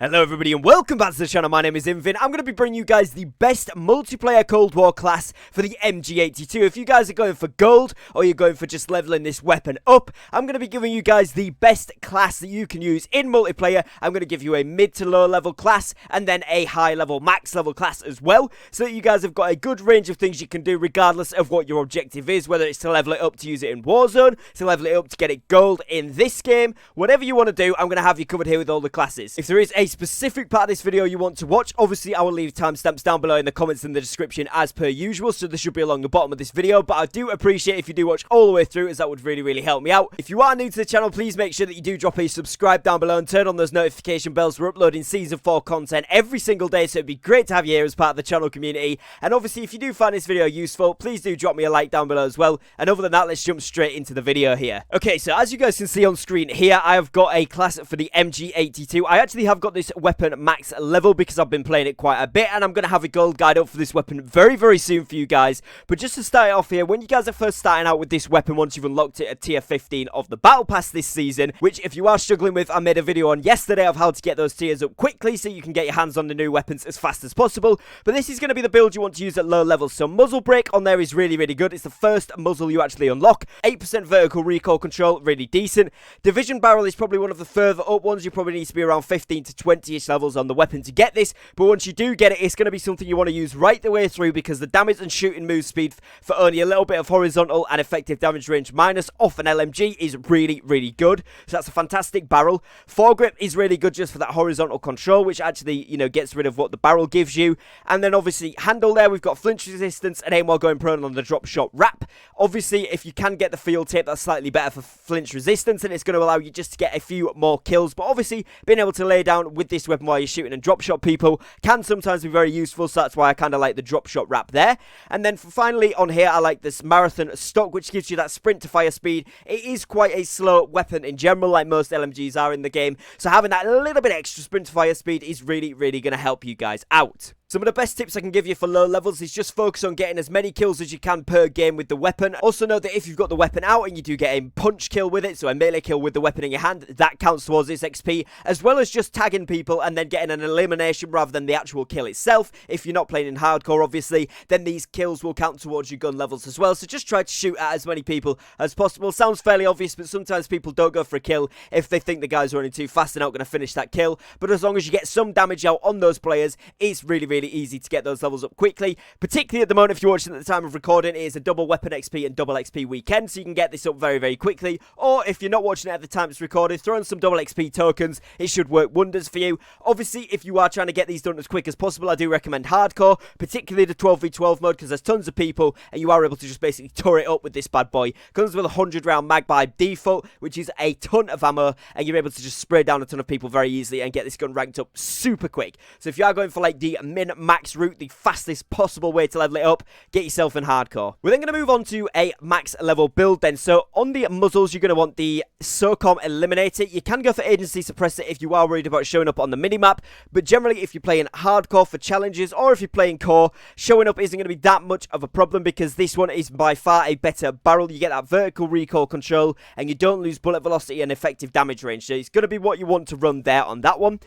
Hello everybody and welcome back to the channel. My name is Invin. I'm going to be bringing you guys the best multiplayer Cold War class for the MG82. If you guys are going for gold or you're going for just leveling this weapon up, I'm going to be giving you guys the best class that you can use in multiplayer. I'm going to give you a mid to low level class and then a high level max level class as well, so that you guys have got a good range of things you can do regardless of what your objective is, whether it's to level it up to use it in Warzone, to level it up to get it gold in this game. Whatever you want to do, I'm going to have you covered here with all the classes. If there is a specific part of this video you want to watch, obviously I will leave timestamps down below in the comments and the description as per usual, so this should be along the bottom of this video. But I do appreciate if you do watch all the way through, as that would really help me out. If you are new to the channel, please make sure that you do drop a subscribe down below and turn on those notification bells. We're uploading season 4 content every single day, so it'd be great to have you here as part of the channel community. And obviously if you do find this video useful, please do drop me a like down below as well. And other than that, let's jump straight into the video here. Okay, so as you guys can see on screen here, I have got a class for the MG82. I actually have got this weapon max level because I've been playing it quite a bit, and I'm going to have a gold guide up for this weapon very soon for you guys. But just to start it off here, when you guys are first starting out with this weapon, once you've unlocked it at tier 15 of the battle pass this season, which if you are struggling with, I made a video on yesterday of how to get those tiers up quickly so you can get your hands on the new weapons as fast as possible. But this is going to be the build you want to use at low levels. So muzzle brake on there is really good. It's the first muzzle you actually unlock. 8% vertical recoil control, really decent. Division barrel is probably one of the further up ones. You probably need to be around 15 to 20ish levels on the weapon to get this, but once you do get it, it's going to be something you want to use right the way through, because the damage and shooting move speed for only a little bit of horizontal and effective damage range minus off an LMG is really good. So that's a fantastic barrel. Foregrip is really good just for that horizontal control, which actually, you know, gets rid of what the barrel gives you. And then obviously handle there, we've got flinch resistance and aim while going prone on the drop shot wrap. Obviously if you can get the field tip, that's slightly better for flinch resistance, and it's going to allow you just to get a few more kills. But obviously being able to lay down with this weapon while you're shooting and drop shot people can sometimes be very useful, so that's why I kind of like the drop shot wrap there. And then finally on here, I like this marathon stock, which gives you that sprint to fire speed. It is quite a slow weapon in general, like most LMGs are in the game, so having that little bit extra sprint to fire speed is really going to help you guys out. Some of the best tips I can give you for low levels is just focus on getting as many kills as you can per game with the weapon. Also note that if you've got the weapon out and you do get a punch kill with it, so a melee kill with the weapon in your hand, that counts towards this XP, as well as just tagging people and then getting an elimination rather than the actual kill itself. If you're not playing in hardcore, obviously, then these kills will count towards your gun levels as well. So just try to shoot at as many people as possible. Sounds fairly obvious, but sometimes people don't go for a kill if they think the guy's running too fast and not going to finish that kill. But as long as you get some damage out on those players, it's really easy to get those levels up quickly. Particularly at the moment, if you're watching at the time of recording, it is a double weapon XP and double XP weekend, so you can get this up very quickly. Or if you're not watching it at the time it's recorded, throw in some double XP tokens. It should work wonders for you. Obviously, if you are trying to get these done as quick as possible, I do recommend hardcore, particularly the 12v12 mode, because there's tons of people and you are able to just basically turret up with this bad boy. Comes with a 100 round mag by default, which is a ton of ammo, and you're able to just spray down a ton of people very easily and get this gun ranked up super quick. So if you are going for like the min-max route, the fastest possible way to level it up, get yourself in hardcore. We're then going to move on to a max level build then. So on the muzzles, you're going to want the SOCOM Eliminator. You can go for Agency Suppressor if you are worried about showing up on the minimap, but generally if you're playing hardcore for challenges or if you're playing core, showing up isn't going to be that much of a problem, because this one is by far a better barrel. You get that vertical recoil control and you don't lose bullet velocity and effective damage range, so it's going to be what you want to run there on that one.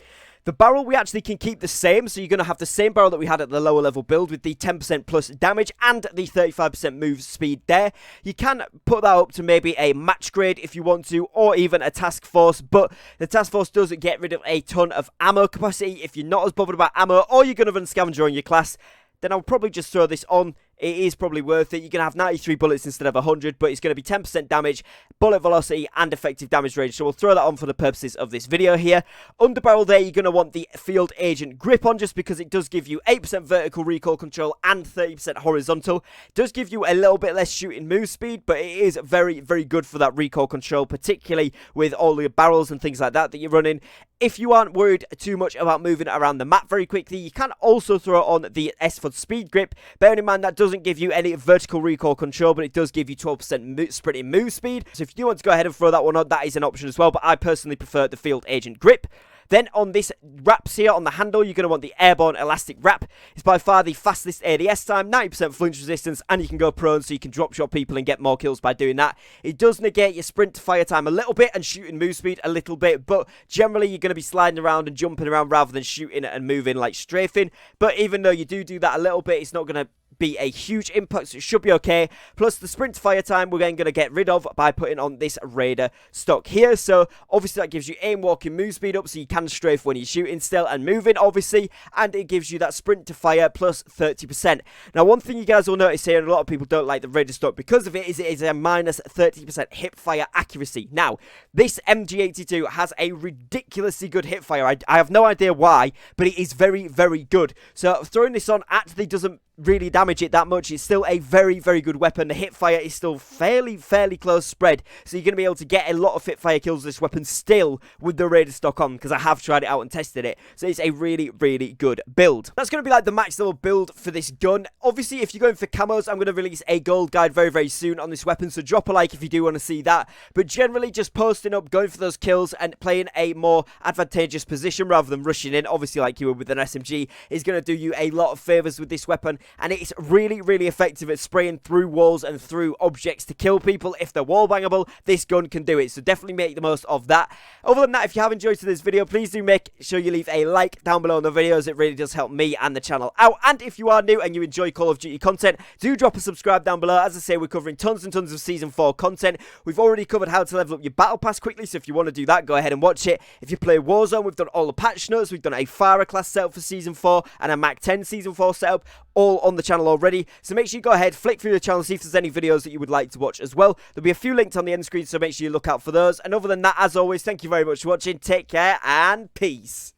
The barrel we actually can keep the same, so you're going to have the same barrel that we had at the lower level build with the 10% plus damage and the 35% move speed there. You can put that up to maybe a match grade if you want to, or even a task force, but the task force doesn't get rid of a ton of ammo capacity. If you're not as bothered about ammo, or you're going to run scavenger on your class, then I'll probably just throw this on. It is probably worth it. You're going to have 93 bullets instead of 100, but it's going to be 10% damage, bullet velocity, and effective damage range. So we'll throw that on for the purposes of this video here. Underbarrel there, you're going to want the field agent grip on, just because it does give you 8% vertical recoil control and 30% horizontal. It does give you a little bit less shooting move speed, but it is very good for that recoil control, particularly with all the barrels and things like that you're running. If you aren't worried too much about moving around the map very quickly, you can also throw on the S for speed grip. Bearing in mind that doesn't give you any vertical recoil control, but it does give you 12% sprinting move speed. So if you do want to go ahead and throw that one on, that is an option as well, but I personally prefer the field agent grip. Then on this wraps here on the handle, you're going to want the airborne elastic wrap. It's by far the fastest ADS time, 90% flinch resistance, and you can go prone so you can drop shot people and get more kills by doing that. It does negate your sprint to fire time a little bit and shooting move speed a little bit, but generally you're going to be sliding around and jumping around rather than shooting and moving like strafing. But even though you do that a little bit, it's not going to be a huge impact, so it should be okay. Plus the sprint fire time we're then going to get rid of by putting on this Raider stock here. So obviously that gives you aim, walking, move speed up so you can strafe when you're shooting still and moving obviously, and it gives you that sprint to fire plus 30%. Now one thing you guys will notice here, and a lot of people don't like the Raider stock because of it, is it is a minus 30% hip fire accuracy. Now this MG82 has a ridiculously good hip fire. I have no idea why, but it is very, very good. So throwing this on actually doesn't really damage it that much. It's still a very, very good weapon. The hip fire is still fairly close spread, so you're going to be able to get a lot of hip fire kills with this weapon still with the Raider stock on, because I have tried it out and tested it. So it's a really, really good build. That's going to be like the max level build for this gun. Obviously if you're going for camos, I'm going to release a gold guide very, very soon on this weapon, so drop a like if you do want to see that. But generally just posting up, going for those kills and playing a more advantageous position rather than rushing in, obviously like you would with an SMG, is going to do you a lot of favors with this weapon. And it's really, really effective at spraying through walls and through objects to kill people. If they're wall bangable, this gun can do it, so definitely make the most of that. Other than that, if you have enjoyed today's video, please do make sure you leave a like down below on the videos. It really does help me and the channel out. And if you are new and you enjoy Call of Duty content, do drop a subscribe down below. As I say, we're covering tons and tons of Season 4 content. We've already covered how to level up your battle pass quickly, so if you want to do that, go ahead and watch it. If you play Warzone, we've done all the patch notes. We've done a Farah class setup for Season 4 and a Mac 10 Season 4 setup, all on the channel already. So make sure you go ahead, flick through the channel, see if there's any videos that you would like to watch as well. There'll be a few links on the end screen, so make sure you look out for those. And other than that, as always, thank you very much for watching. Take care and peace.